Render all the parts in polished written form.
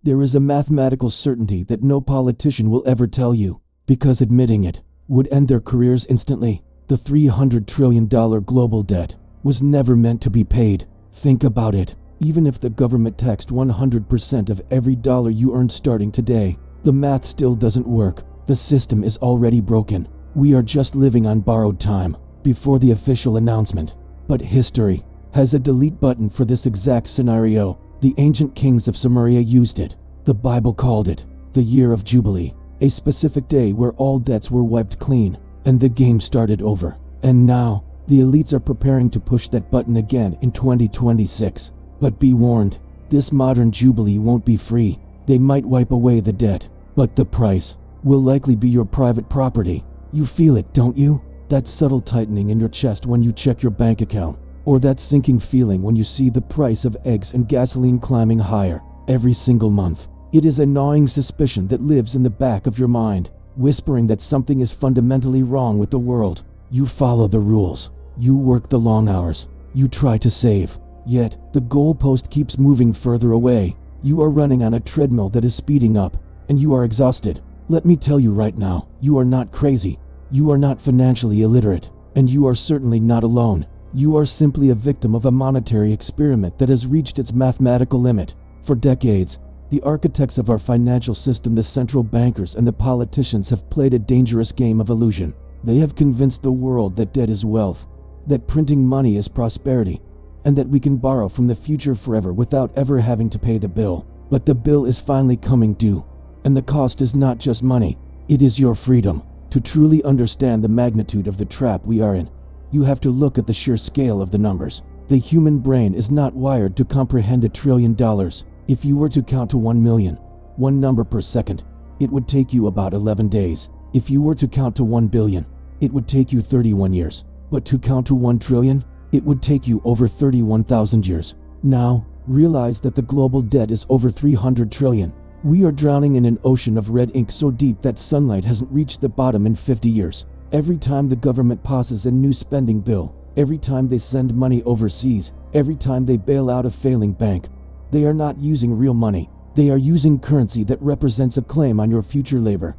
There is a mathematical certainty that no politician will ever tell you, because admitting it would end their careers instantly. The $300 trillion global debt was never meant to be paid. Think about it. Even if the government taxed 100% of every dollar you earned starting today, the math still doesn't work. The system is already broken. We are just living on borrowed time before the official announcement. But history has a delete button for this exact scenario. The ancient kings of Sumeria used it. The Bible called it the year of Jubilee, a specific day where all debts were wiped clean and the game started over. And now, the elites are preparing to push that button again in 2026. But be warned, this modern Jubilee won't be free. They might wipe away the debt, but the price will likely be your private property. You feel it, don't you? That subtle tightening in your chest when you check your bank account, or that sinking feeling when you see the price of eggs and gasoline climbing higher every single month. It is a gnawing suspicion that lives in the back of your mind, whispering that something is fundamentally wrong with the world. You follow the rules. You work the long hours. You try to save. Yet, the goalpost keeps moving further away. You are running on a treadmill that is speeding up, and you are exhausted. Let me tell you right now, you are not crazy. You are not financially illiterate, and you are certainly not alone. You are simply a victim of a monetary experiment that has reached its mathematical limit. For decades, the architects of our financial system, the central bankers and the politicians, have played a dangerous game of illusion. They have convinced the world that debt is wealth, that printing money is prosperity, and that we can borrow from the future forever without ever having to pay the bill. But the bill is finally coming due, and the cost is not just money, it is your freedom. To truly understand the magnitude of the trap we are in, you have to look at the sheer scale of the numbers. The human brain is not wired to comprehend $1 trillion. If you were to count to 1 million, one number per second, it would take you about 11 days. If you were to count to 1 billion, it would take you 31 years. But to count to 1 trillion, it would take you over 31,000 years. Now, realize that the global debt is over 300 trillion. We are drowning in an ocean of red ink so deep that sunlight hasn't reached the bottom in 50 years. Every time the government passes a new spending bill, every time they send money overseas, every time they bail out a failing bank, they are not using real money. They are using currency that represents a claim on your future labor,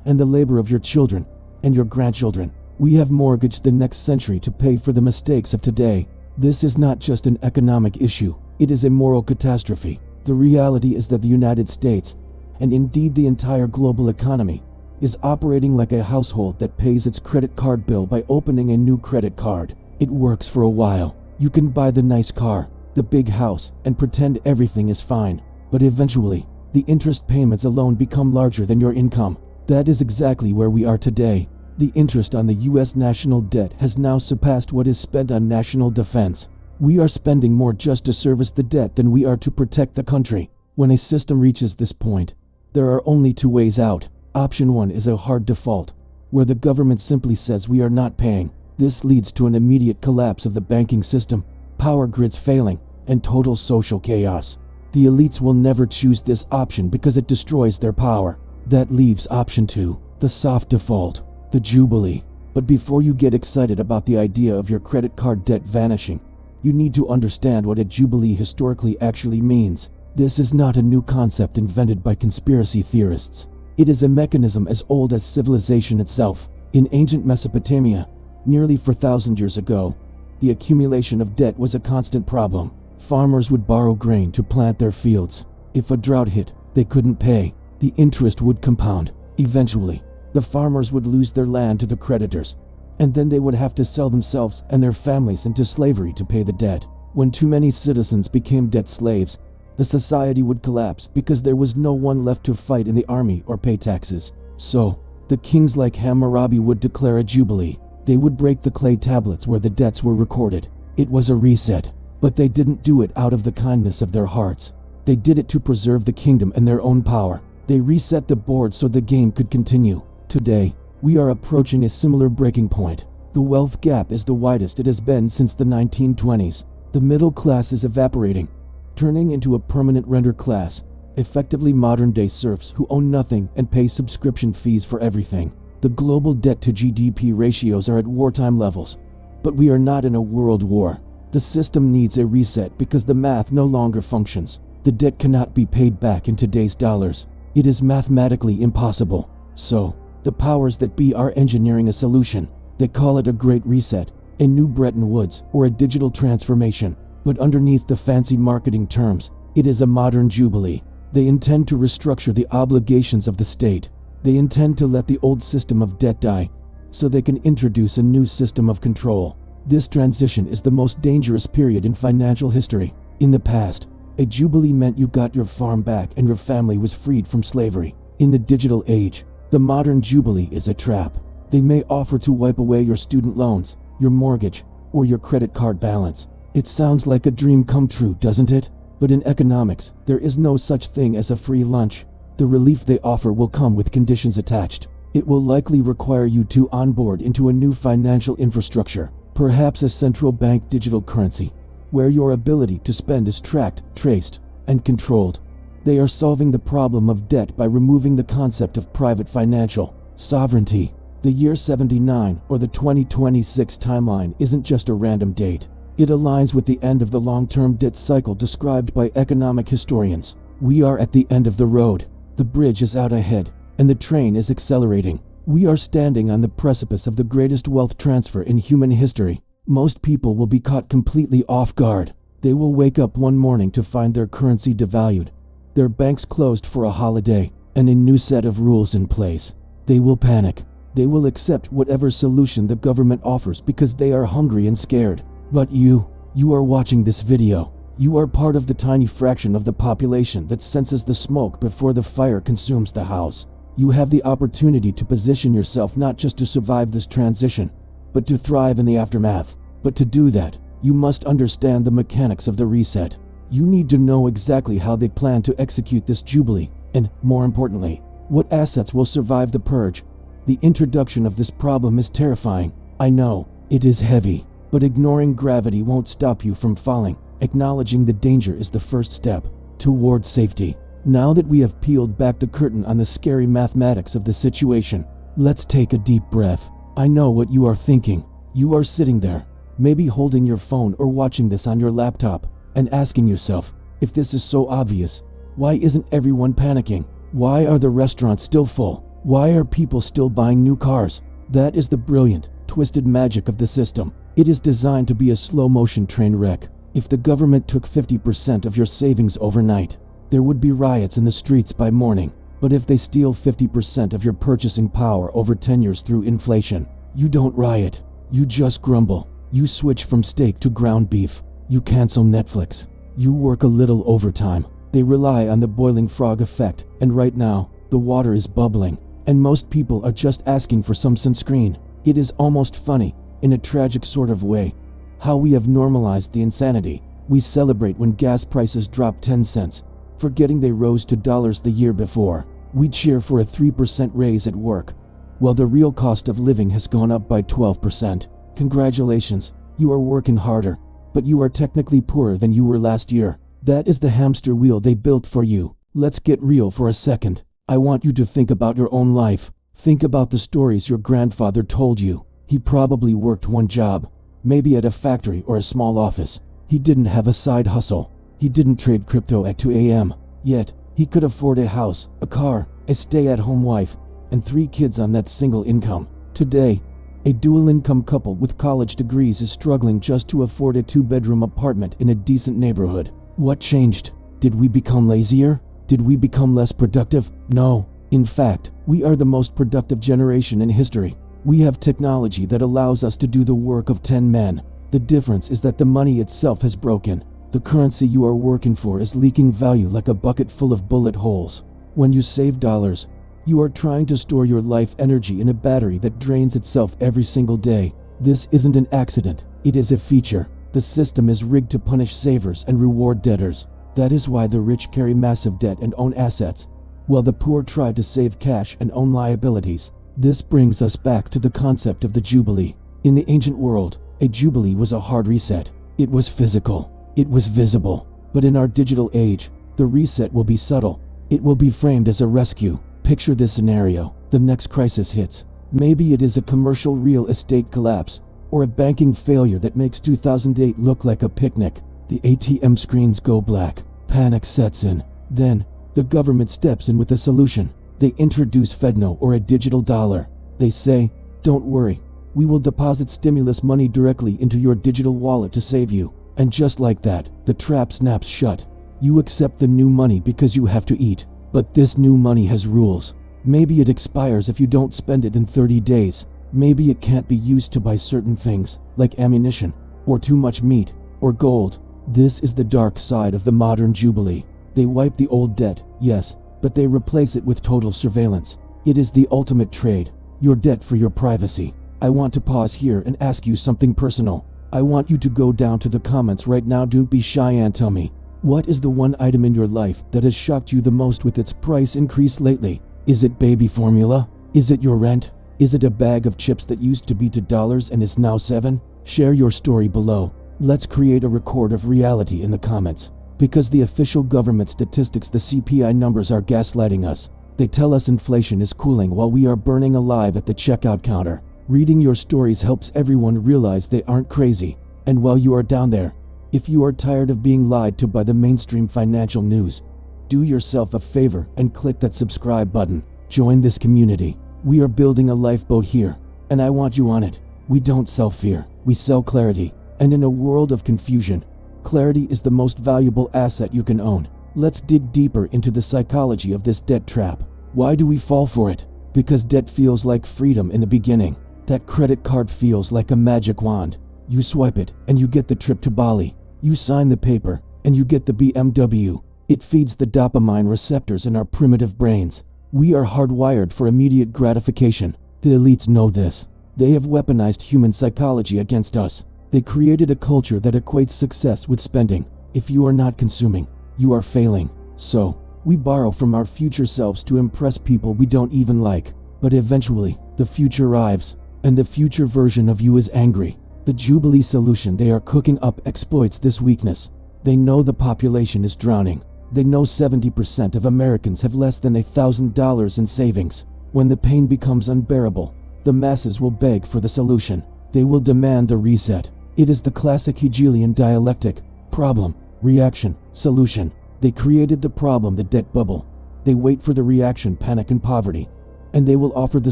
and the labor of your children and your grandchildren. We have mortgaged the next century to pay for the mistakes of today. This is not just an economic issue, it is a moral catastrophe. The reality is that the United States, and indeed the entire global economy, is operating like a household that pays its credit card bill by opening a new credit card. It works for a while. You can buy the nice car, the big house, and pretend everything is fine. But eventually, the interest payments alone become larger than your income. That is exactly where we are today. The interest on the U.S. national debt has now surpassed what is spent on national defense. We are spending more just to service the debt than we are to protect the country. When a system reaches this point, there are only two ways out. Option 1 is a hard default, where the government simply says we are not paying. This leads to an immediate collapse of the banking system, power grids failing, and total social chaos. The elites will never choose this option because it destroys their power. That leaves option 2, the soft default, the Jubilee. But before you get excited about the idea of your credit card debt vanishing, you need to understand what a Jubilee historically actually means. This is not a new concept invented by conspiracy theorists. It is a mechanism as old as civilization itself. In ancient Mesopotamia, nearly 4,000 years ago, the accumulation of debt was a constant problem. Farmers would borrow grain to plant their fields. If a drought hit, they couldn't pay. The interest would compound. Eventually, the farmers would lose their land to the creditors, and then they would have to sell themselves and their families into slavery to pay the debt. When too many citizens became debt slaves, the society would collapse because there was no one left to fight in the army or pay taxes. So, the kings like Hammurabi would declare a jubilee. They would break the clay tablets where the debts were recorded. It was a reset, but they didn't do it out of the kindness of their hearts. They did it to preserve the kingdom and their own power. They reset the board so the game could continue. Today, we are approaching a similar breaking point. The wealth gap is the widest it has been since the 1920s. The middle class is evaporating, turning into a permanent renter class, effectively modern-day serfs who own nothing and pay subscription fees for everything. The global debt to GDP ratios are at wartime levels, but we are not in a world war. The system needs a reset because the math no longer functions. The debt cannot be paid back in today's dollars. It is mathematically impossible. So, the powers that be are engineering a solution. They call it a great reset, a new Bretton Woods, or a digital transformation. But underneath the fancy marketing terms, it is a modern Jubilee. They intend to restructure the obligations of the state. They intend to let the old system of debt die, so they can introduce a new system of control. This transition is the most dangerous period in financial history. In the past, a Jubilee meant you got your farm back and your family was freed from slavery. In the digital age, the modern Jubilee is a trap. They may offer to wipe away your student loans, your mortgage, or your credit card balance. It sounds like a dream come true, doesn't it? But in economics, there is no such thing as a free lunch. The relief they offer will come with conditions attached. It will likely require you to onboard into a new financial infrastructure, perhaps a central bank digital currency, where your ability to spend is tracked, traced, and controlled. They are solving the problem of debt by removing the concept of private financial sovereignty. The year 79 or the 2026 timeline isn't just a random date. It aligns with the end of the long-term debt cycle described by economic historians. We are at the end of the road. The bridge is out ahead, and the train is accelerating. We are standing on the precipice of the greatest wealth transfer in human history. Most people will be caught completely off guard. They will wake up one morning to find their currency devalued, their banks closed for a holiday, and a new set of rules in place. They will panic. They will accept whatever solution the government offers because they are hungry and scared. But you are watching this video. You are part of the tiny fraction of the population that senses the smoke before the fire consumes the house. You have the opportunity to position yourself not just to survive this transition, but to thrive in the aftermath. But to do that, you must understand the mechanics of the reset. You need to know exactly how they plan to execute this Jubilee, and, more importantly, what assets will survive the purge. The introduction of this problem is terrifying. I know, it is heavy. But ignoring gravity won't stop you from falling. Acknowledging the danger is the first step toward safety. Now that we have peeled back the curtain on the scary mathematics of the situation, let's take a deep breath. I know what you are thinking. You are sitting there, maybe holding your phone or watching this on your laptop, and asking yourself, if this is so obvious, why isn't everyone panicking? Why are the restaurants still full? Why are people still buying new cars? That is the brilliant, twisted magic of the system. It is designed to be a slow-motion train wreck. If the government took 50% of your savings overnight, there would be riots in the streets by morning. But if they steal 50% of your purchasing power over 10 years through inflation, you don't riot. You just grumble. You switch from steak to ground beef. You cancel Netflix. You work a little overtime. They rely on the boiling frog effect, and right now, the water is bubbling, and most people are just asking for some sunscreen. It is almost funny, in a tragic sort of way, how we have normalized the insanity. We celebrate when gas prices drop 10 cents, forgetting they rose to dollars the year before. We cheer for a 3% raise at work, while the real cost of living has gone up by 12%. Congratulations, you are working harder, but you are technically poorer than you were last year. That is the hamster wheel they built for you. Let's get real for a second. I want you to think about your own life. Think about the stories your grandfather told you. He probably worked one job, maybe at a factory or a small office. He didn't have a side hustle. He didn't trade crypto at 2 a.m. Yet, he could afford a house, a car, a stay-at-home wife, and 3 kids on that single income. Today, a dual-income couple with college degrees is struggling just to afford a 2-bedroom apartment in a decent neighborhood. What changed? Did we become lazier? Did we become less productive? No. In fact, we are the most productive generation in history. We have technology that allows us to do the work of 10 men. The difference is that the money itself has broken. The currency you are working for is leaking value like a bucket full of bullet holes. When you save dollars, you are trying to store your life energy in a battery that drains itself every single day. This isn't an accident, it is a feature. The system is rigged to punish savers and reward debtors. That is why the rich carry massive debt and own assets, while the poor try to save cash and own liabilities. This brings us back to the concept of the Jubilee. In the ancient world, a Jubilee was a hard reset. It was physical. It was visible. But in our digital age, the reset will be subtle. It will be framed as a rescue. Picture this scenario. The next crisis hits. Maybe it is a commercial real estate collapse, or a banking failure that makes 2008 look like a picnic. The ATM screens go black. Panic sets in. Then, the government steps in with a solution. They introduce FedNo, or a digital dollar. They say, "Don't worry, we will deposit stimulus money directly into your digital wallet to save you." And just like that, the trap snaps shut. You accept the new money because you have to eat. But this new money has rules. Maybe it expires if you don't spend it in 30 days. Maybe it can't be used to buy certain things, like ammunition, or too much meat, or gold. This is the dark side of the modern Jubilee. They wipe the old debt, yes, but they replace it with total surveillance. It is the ultimate trade, your debt for your privacy. I want to pause here and ask you something personal. I want you to go down to the comments right now. Don't be shy and tell me, what is the one item in your life that has shocked you the most with its price increase lately? Is it baby formula? Is it your rent? Is it a bag of chips that used to be $2 and is now $7? Share your story below. Let's create a record of reality in the comments. Because the official government statistics, the CPI numbers, are gaslighting us. They tell us inflation is cooling while we are burning alive at the checkout counter. Reading your stories helps everyone realize they aren't crazy. And while you are down there, if you are tired of being lied to by the mainstream financial news, do yourself a favor and click that subscribe button. Join this community. We are building a lifeboat here, and I want you on it. We don't sell fear, we sell clarity. And in a world of confusion, clarity is the most valuable asset you can own. Let's dig deeper into the psychology of this debt trap. Why do we fall for it? Because debt feels like freedom in the beginning. That credit card feels like a magic wand. You swipe it, and you get the trip to Bali. You sign the paper, and you get the BMW. It feeds the dopamine receptors in our primitive brains. We are hardwired for immediate gratification. The elites know this. They have weaponized human psychology against us. They created a culture that equates success with spending. If you are not consuming, you are failing. So, we borrow from our future selves to impress people we don't even like. But eventually, the future arrives, and the future version of you is angry. The Jubilee solution they are cooking up exploits this weakness. They know the population is drowning. They know 70% of Americans have less than $1,000 in savings. When the pain becomes unbearable, the masses will beg for the solution. They will demand the reset. It is the classic Hegelian dialectic: problem, reaction, solution. They created the problem, the debt bubble. They wait for the reaction, panic and poverty. And they will offer the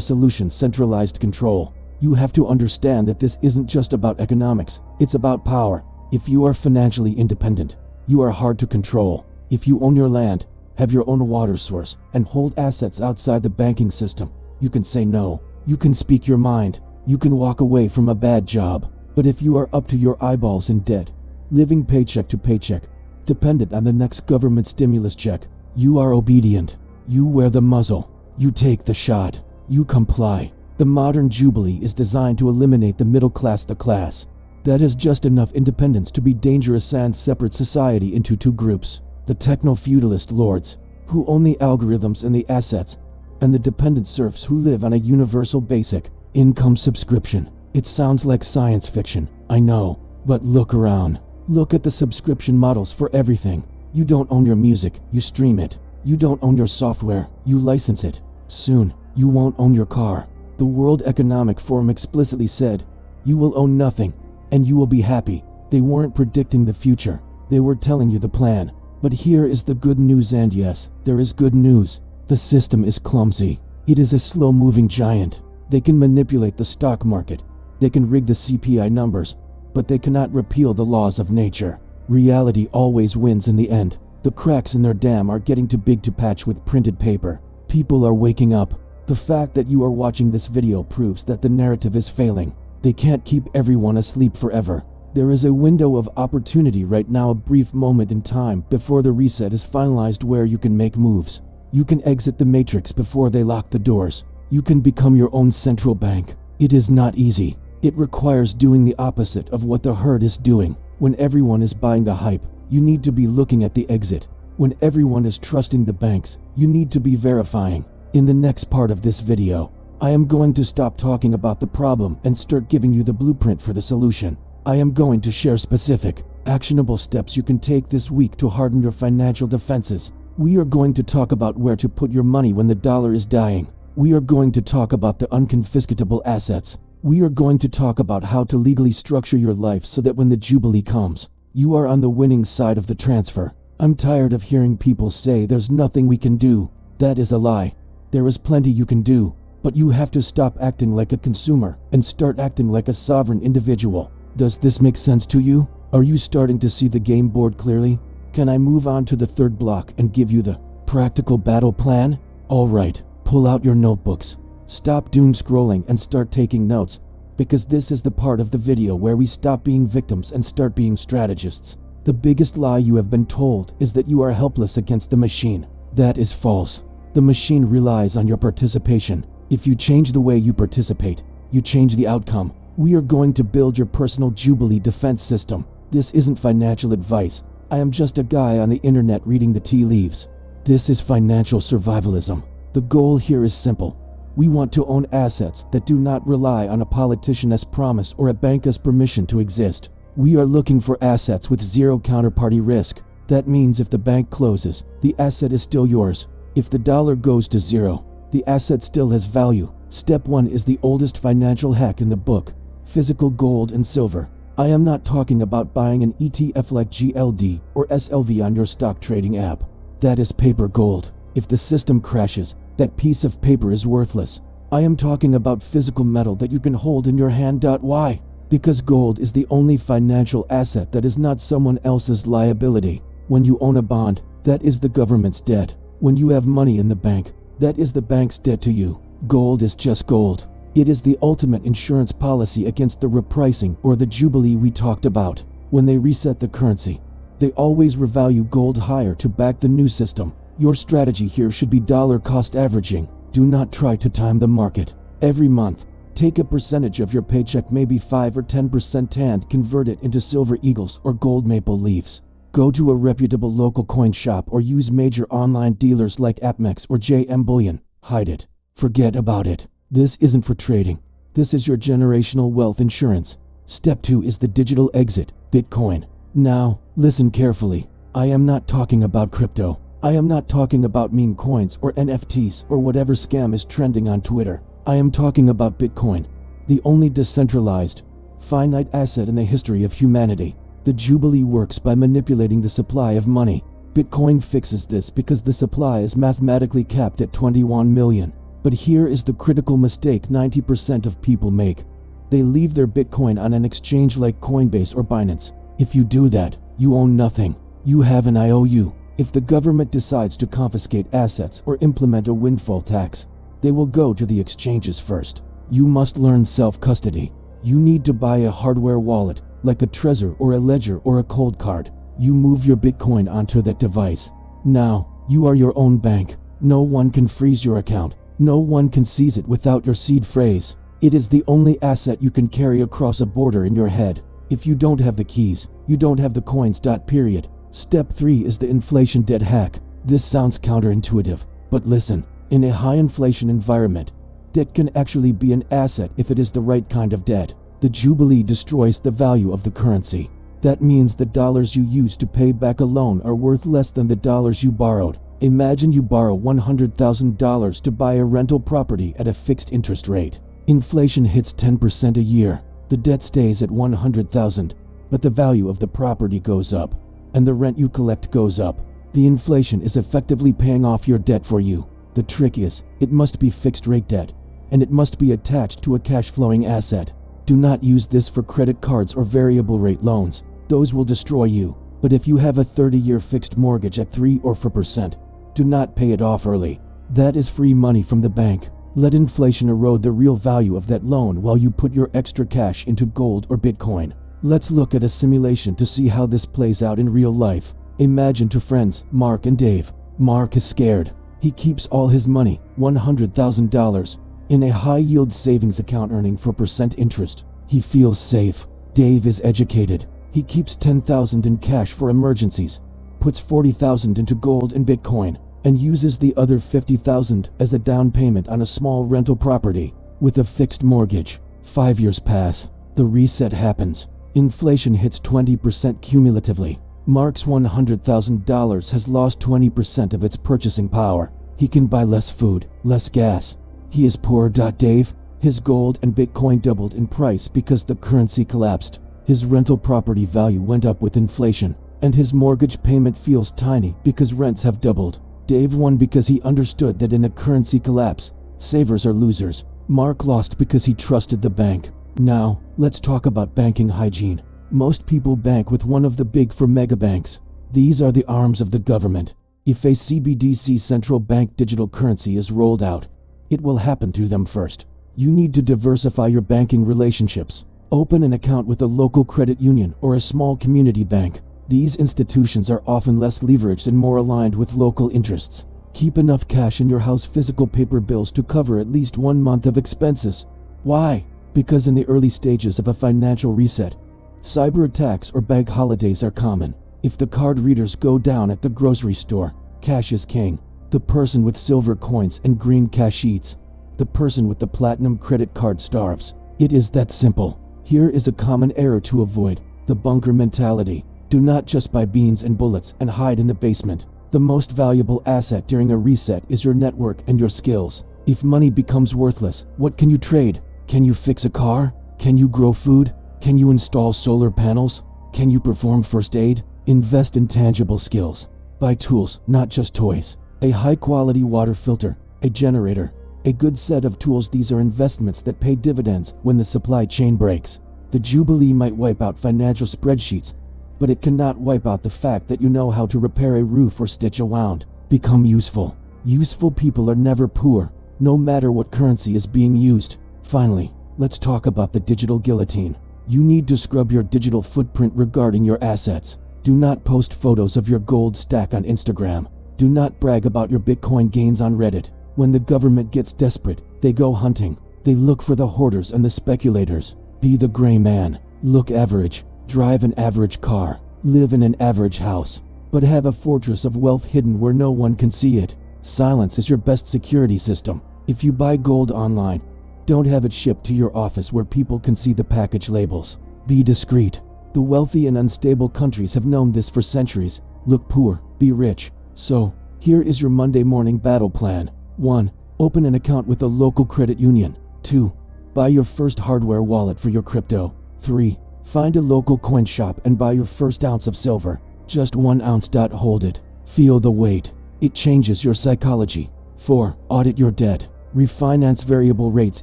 solution, centralized control. You have to understand that this isn't just about economics, it's about power. If you are financially independent, you are hard to control. If you own your land, have your own water source, and hold assets outside the banking system, you can say no. You can speak your mind. You can walk away from a bad job. But if you are up to your eyeballs in debt, living paycheck to paycheck, dependent on the next government stimulus check, you are obedient. You wear the muzzle. You take the shot. You comply. The modern Jubilee is designed to eliminate the middle class, the class that has just enough independence to be dangerous, and separate society into two groups: the techno-feudalist lords, who own the algorithms and the assets, and the dependent serfs who live on a universal basic income subscription. It sounds like science fiction, I know, but look around. Look at the subscription models for everything. You don't own your music, you stream it. You don't own your software, you license it. Soon, you won't own your car. The World Economic Forum explicitly said, you will own nothing, and you will be happy. They weren't predicting the future, they were telling you the plan. But here is the good news, and yes, there is good news. The system is clumsy. It is a slow-moving giant. They can manipulate the stock market. They can rig the CPI numbers, but they cannot repeal the laws of nature. Reality always wins in the end. The cracks in their dam are getting too big to patch with printed paper. People are waking up. The fact that you are watching this video proves that the narrative is failing. They can't keep everyone asleep forever. There is a window of opportunity right now, a brief moment in time before the reset is finalized, where you can make moves. You can exit the matrix before they lock the doors. You can become your own central bank. It is not easy. It requires doing the opposite of what the herd is doing. When everyone is buying the hype, you need to be looking at the exit. When everyone is trusting the banks, you need to be verifying. In the next part of this video, I am going to stop talking about the problem and start giving you the blueprint for the solution. I am going to share specific, actionable steps you can take this week to harden your financial defenses. We are going to talk about where to put your money when the dollar is dying. We are going to talk about the unconfiscatable assets. We are going to talk about how to legally structure your life so that when the Jubilee comes, you are on the winning side of the transfer. I'm tired of hearing people say there's nothing we can do. That is a lie. There is plenty you can do, but you have to stop acting like a consumer and start acting like a sovereign individual. Does this make sense to you? Are you starting to see the game board clearly? Can I move on to the third block and give you the practical battle plan? Alright, pull out your notebooks. Stop doom scrolling and start taking notes, because this is the part of the video where we stop being victims and start being strategists. The biggest lie you have been told is that you are helpless against the machine. That is false. The machine relies on your participation. If you change the way you participate, you change the outcome. We are going to build your personal Jubilee defense system. This isn't financial advice. I am just a guy on the internet reading the tea leaves. This is financial survivalism. The goal here is simple. We want to own assets that do not rely on a politician's promise or a bank's permission to exist. We are looking for assets with zero counterparty risk. That means if the bank closes, the asset is still yours. If the dollar goes to zero, the asset still has value. Step 1 is the oldest financial hack in the book: physical gold and silver. I am not talking about buying an ETF like GLD or SLV on your stock trading app. That is paper gold. If the system crashes, that piece of paper is worthless. I am talking about physical metal that you can hold in your hand. Why? Because gold is the only financial asset that is not someone else's liability. When you own a bond, that is the government's debt. When you have money in the bank, that is the bank's debt to you. Gold is just gold. It is the ultimate insurance policy against the repricing or the Jubilee we talked about. When they reset the currency, they always revalue gold higher to back the new system. Your strategy here should be dollar cost averaging. Do not try to time the market. Every month, take a percentage of your paycheck, maybe 5 or 10%, and convert it into silver eagles or gold maple leafs. Go to a reputable local coin shop or use major online dealers like AppMex or JM Bullion. Hide it. Forget about it. This isn't for trading. This is your generational wealth insurance. Step 2 is the digital exit, Bitcoin. Now, listen carefully. I am not talking about crypto. I am not talking about meme coins or NFTs or whatever scam is trending on Twitter. I am talking about Bitcoin, the only decentralized, finite asset in the history of humanity. The Jubilee works by manipulating the supply of money. Bitcoin fixes this because the supply is mathematically capped at 21 million. But here is the critical mistake 90% of people make. They leave their Bitcoin on an exchange like Coinbase or Binance. If you do that, you own nothing. You have an IOU. If the government decides to confiscate assets or implement a windfall tax, they will go to the exchanges first. You must learn self-custody. You need to buy a hardware wallet, like a Trezor or a Ledger or a Cold Card. You move your Bitcoin onto that device. Now, you are your own bank. No one can freeze your account. No one can seize it without your seed phrase. It is the only asset you can carry across a border in your head. If you don't have the keys, you don't have the coins. Period. Step 3 is the inflation debt hack. This sounds counterintuitive, but listen. In a high inflation environment, debt can actually be an asset if it is the right kind of debt. The Jubilee destroys the value of the currency. That means the dollars you use to pay back a loan are worth less than the dollars you borrowed. Imagine you borrow $100,000 to buy a rental property at a fixed interest rate. Inflation hits 10% a year. The debt stays at $100,000, but the value of the property goes up, and the rent you collect goes up. The inflation is effectively paying off your debt for you. The trick is, it must be fixed rate debt, and it must be attached to a cash flowing asset. Do not use this for credit cards or variable rate loans. Those will destroy you. But if you have a 30-year fixed mortgage at 3 or 4%, do not pay it off early. That is free money from the bank. Let inflation erode the real value of that loan while you put your extra cash into gold or Bitcoin. Let's look at a simulation to see how this plays out in real life. Imagine two friends, Mark and Dave. Mark is scared. He keeps all his money, $100,000, in a high-yield savings account earning 4% interest. He feels safe. Dave is educated. He keeps $10,000 in cash for emergencies, puts $40,000 into gold and Bitcoin, and uses the other $50,000 as a down payment on a small rental property with a fixed mortgage. 5 years pass. The reset happens. Inflation hits 20% cumulatively. Mark's $100,000 has lost 20% of its purchasing power. He can buy less food, less gas. He is poor. Dave, his gold and Bitcoin doubled in price because the currency collapsed. His rental property value went up with inflation, And his mortgage payment feels tiny because rents have doubled. Dave won because he understood that in a currency collapse, savers are losers. Mark lost because he trusted the bank. Now, let's talk about banking hygiene. Most people bank with one of the big four mega banks. These are the arms of the government. If a CBDC central bank digital currency is rolled out, it will happen through them first. You need to diversify your banking relationships. Open an account with a local credit union or a small community bank. These institutions are often less leveraged and more aligned with local interests. Keep enough cash in your house physical paper bills to cover at least 1 month of expenses. Why? Because in the early stages of a financial reset, cyber attacks or bank holidays are common. If the card readers go down at the grocery store, cash is king. The person with silver coins and green cash eats. The person with the platinum credit card starves. It is that simple. Here is a common error to avoid: the bunker mentality. Do not just buy beans and bullets and hide in the basement. The most valuable asset during a reset is your network and your skills. If money becomes worthless, what can you trade? Can you fix a car? Can you grow food? Can you install solar panels? Can you perform first aid? Invest in tangible skills. Buy tools, not just toys. A high-quality water filter, a generator, a good set of tools. These are investments that pay dividends when the supply chain breaks. The Jubilee might wipe out financial spreadsheets, but it cannot wipe out the fact that you know how to repair a roof or stitch a wound. Become useful. Useful people are never poor, no matter what currency is being used. Finally, let's talk about the digital guillotine. You need to scrub your digital footprint regarding your assets. Do not post photos of your gold stack on Instagram. Do not brag about your Bitcoin gains on Reddit. When the government gets desperate, they go hunting. They look for the hoarders and the speculators. Be the gray man. Look average. Drive an average car. Live in an average house. But have a fortress of wealth hidden where no one can see it. Silence is your best security system. If you buy gold online, don't have it shipped to your office where people can see the package labels. Be discreet. The wealthy and unstable countries have known this for centuries. Look poor, be rich. So, here is your Monday morning battle plan. 1. Open an account with a local credit union. 2. Buy your first hardware wallet for your crypto. 3. Find a local coin shop and buy your first ounce of silver. Just 1 ounce. Hold it. Feel the weight. It changes your psychology. 4. Audit your debt. Refinance variable rates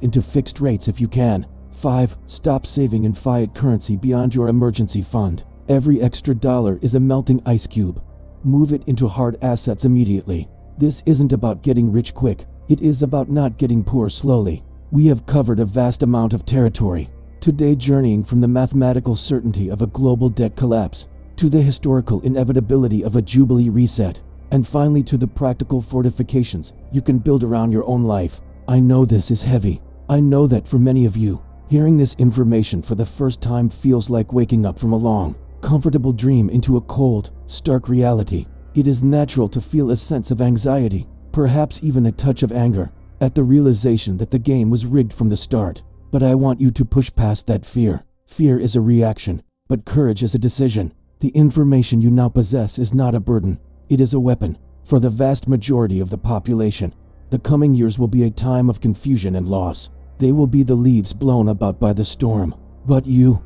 into fixed rates if you can. 5. Stop saving in fiat currency beyond your emergency fund. Every extra dollar is a melting ice cube. Move it into hard assets immediately. This isn't about getting rich quick. It is about not getting poor slowly. We have covered a vast amount of territory. Today, journeying from the mathematical certainty of a global debt collapse to the historical inevitability of a Jubilee reset, and finally to the practical fortifications you can build around your own life. I know this is heavy. I know that for many of you, hearing this information for the first time feels like waking up from a long, comfortable dream into a cold, stark reality. It is natural to feel a sense of anxiety, perhaps even a touch of anger, at the realization that the game was rigged from the start. But I want you to push past that fear. Fear is a reaction, but courage is a decision. The information you now possess is not a burden. It is a weapon. For the vast majority of the population, the coming years will be a time of confusion and loss. They will be the leaves blown about by the storm. But you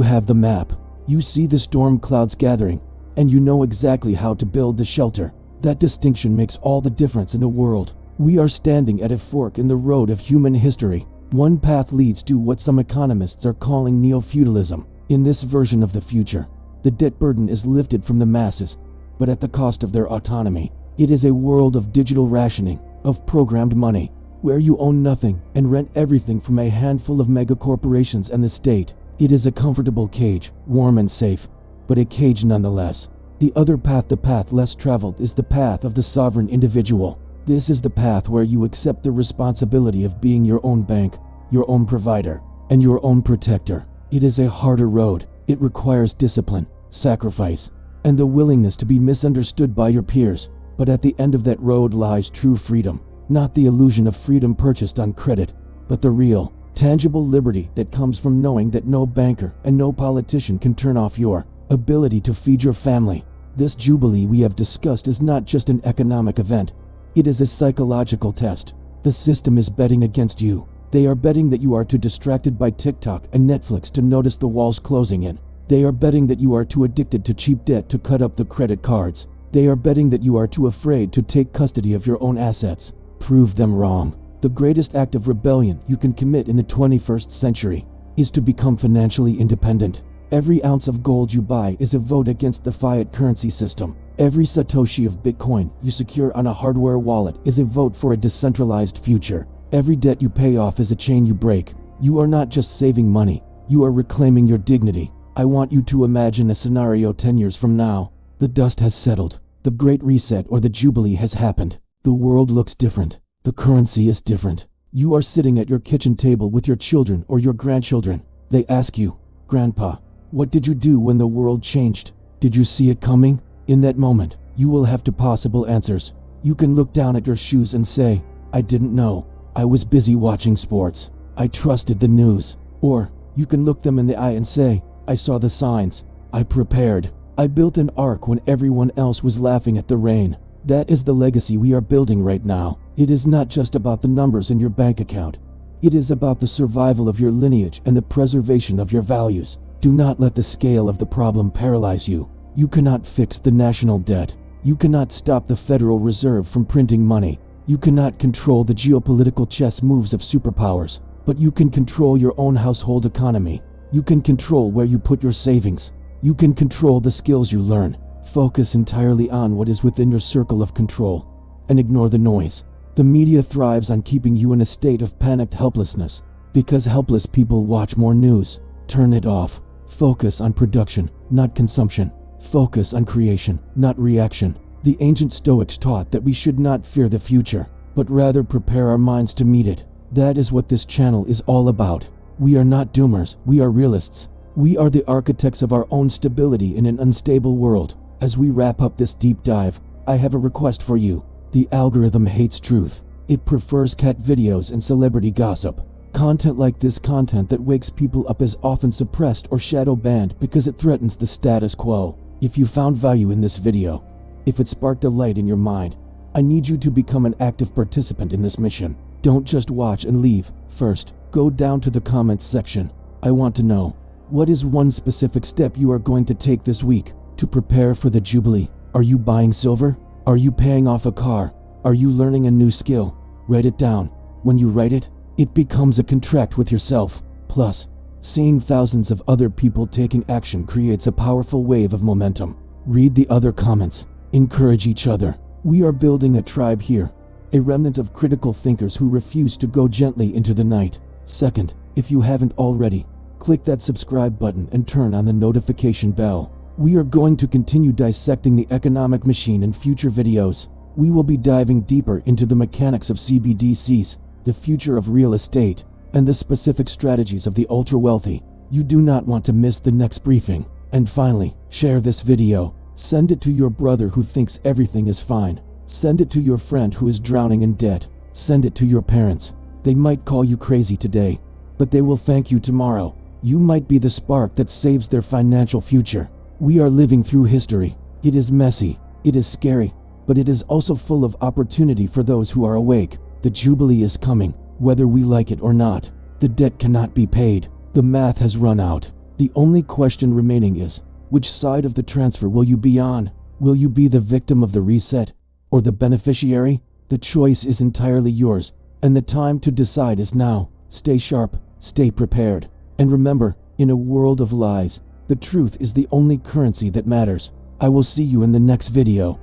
have the map. You see the storm clouds gathering, and you know exactly how to build the shelter. That distinction makes all the difference in the world. We are standing at a fork in the road of human history. One path leads to what some economists are calling neo-feudalism. In this version of the future, the debt burden is lifted from the masses, but at the cost of their autonomy. It is a world of digital rationing, of programmed money, where you own nothing and rent everything from a handful of megacorporations and the state. It is a comfortable cage, warm and safe, but a cage nonetheless. The other path, the path less traveled, is the path of the sovereign individual. This is the path where you accept the responsibility of being your own bank, your own provider, and your own protector. It is a harder road. It requires discipline, sacrifice, and the willingness to be misunderstood by your peers. But at the end of that road lies true freedom. Not the illusion of freedom purchased on credit, but the real, tangible liberty that comes from knowing that no banker and no politician can turn off your ability to feed your family. This Jubilee we have discussed is not just an economic event. It is a psychological test. The system is betting against you. They are betting that you are too distracted by TikTok and Netflix to notice the walls closing in. They are betting that you are too addicted to cheap debt to cut up the credit cards. They are betting that you are too afraid to take custody of your own assets. Prove them wrong. The greatest act of rebellion you can commit in the 21st century is to become financially independent. Every ounce of gold you buy is a vote against the fiat currency system. Every Satoshi of Bitcoin you secure on a hardware wallet is a vote for a decentralized future. Every debt you pay off is a chain you break. You are not just saving money, you are reclaiming your dignity. I want you to imagine a scenario 10 years from now. The dust has settled. The Great Reset or the Jubilee has happened. The world looks different. The currency is different. You are sitting at your kitchen table with your children or your grandchildren. They ask you, "Grandpa, what did you do when the world changed? Did you see it coming?" In that moment, you will have two possible answers. You can look down at your shoes and say, "I didn't know. I was busy watching sports. I trusted the news." Or, you can look them in the eye and say, "I saw the signs. I prepared. I built an ark when everyone else was laughing at the rain." That is the legacy we are building right now. It is not just about the numbers in your bank account. It is about the survival of your lineage and the preservation of your values. Do not let the scale of the problem paralyze you. You cannot fix the national debt. You cannot stop the Federal Reserve from printing money. You cannot control the geopolitical chess moves of superpowers, but you can control your own household economy. You can control where you put your savings. You can control the skills you learn. Focus entirely on what is within your circle of control and ignore the noise. The media thrives on keeping you in a state of panicked helplessness because helpless people watch more news. Turn it off. Focus on production, not consumption. Focus on creation, not reaction. The ancient Stoics taught that we should not fear the future, but rather prepare our minds to meet it. That is what this channel is all about. We are not doomers, we are realists. We are the architects of our own stability in an unstable world. As we wrap up this deep dive, I have a request for you. The algorithm hates truth. It prefers cat videos and celebrity gossip. Content like this content that wakes people up is often suppressed or shadow banned because it threatens the status quo. If you found value in this video, if it sparked a light in your mind, I need you to become an active participant in this mission. Don't just watch and leave. First, go down to the comments section. I want to know, what is one specific step you are going to take this week to prepare for the Jubilee? Are you buying silver? Are you paying off a car? Are you learning a new skill? Write it down. When you write it, it becomes a contract with yourself. Plus, seeing thousands of other people taking action creates a powerful wave of momentum. Read the other comments. Encourage each other. We are building a tribe here, a remnant of critical thinkers who refuse to go gently into the night. Second, if you haven't already, click that subscribe button and turn on the notification bell. We are going to continue dissecting the economic machine in future videos. We will be diving deeper into the mechanics of CBDCs, the future of real estate, and the specific strategies of the ultra-wealthy. You do not want to miss the next briefing. And finally, share this video. Send it to your brother who thinks everything is fine. Send it to your friend who is drowning in debt. Send it to your parents. They might call you crazy today, but they will thank you tomorrow. You might be the spark that saves their financial future. We are living through history. It is messy, it is scary, but it is also full of opportunity for those who are awake. The Jubilee is coming, whether we like it or not. The debt cannot be paid. The math has run out. The only question remaining is, which side of the transfer will you be on? Will you be the victim of the reset or the beneficiary? The choice is entirely yours, and the time to decide is now. Stay sharp, stay prepared, and remember, in a world of lies, the truth is the only currency that matters. I will see you in the next video.